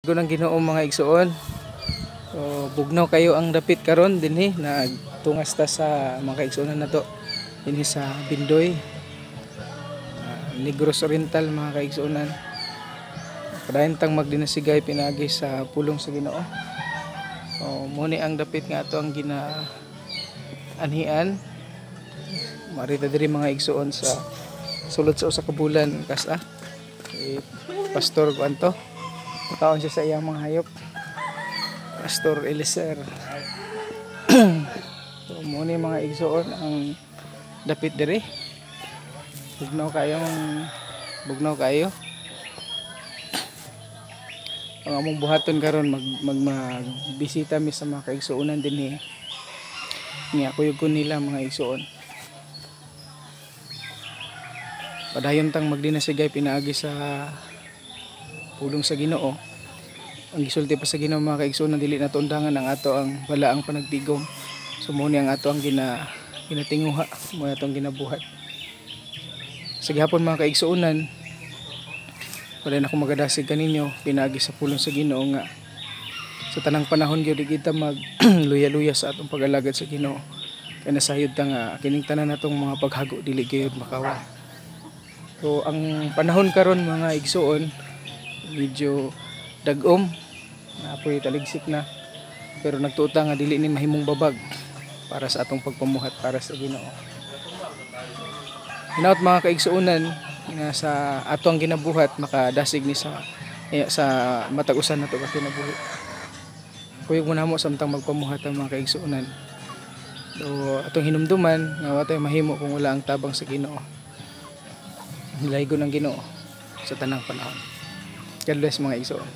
Gunang Ginoo mga igsuon. So bugnaw kayo ang dapit karon dinhi nagtungas ta sa mga kaigsuonan nato dinhi sa Bindoy, Negros Oriental mga kaigsuonan. Padayon tang magdinasigay pinagi sa pulong sa Ginoo. So muni ang dapit nga ato ang ginaanhian. Marita diri mga igsuon sa sulod sa usa ka bulan kasa. Pastor kuanto kaon siya sa iyang mga hayop, Pastor Eliezer. So muna mga igsoon ang dapit diri. Bugnaw kayo ang among buhaton karon magbisita mi sa mga kaigsuonan dinhi niya kuyog ko nila mga igsoon. Padayon tang magdinasigay pinaagi sa pulong sa Ginoo. Ang gisulti pa sa Ginoo mga kaigsuonan dili nato undangan ang ato ang balaang panagtigom. So mo ni ang ato ang ginatinguha, mo atong ginabuhat. Sa gihapon mga kaigsuonan, wala na akong magadasig kaninyo pinaagi sa pulong sa Ginoo nga sa tanang panahon gyud kita mag luya-luya sa atong pag-alagad sa Ginoo. Kaya nasayod ta nga kining tanan natong mga paghago dili gyud makawa. So ang panahon karon mga igsuon medyo dagom na apoy taligsik na, pero nagtuta nga dili ni mahimong babag para sa atong pagpamuhat para sa Ginoo. Hinaut mga kaigsuonan nga sa atong ginabuhat makadasig ni sa matag-usan nato ka kinabuhi. Kuyog mo namo samtang magpamuhat ang mga kaigsuonan. So atong hinumduman nga watay mahimo kung wala ang tabang sa Ginoo. Hilaygon ang Ginoo sa tanang panahon. God bless mga igsoon.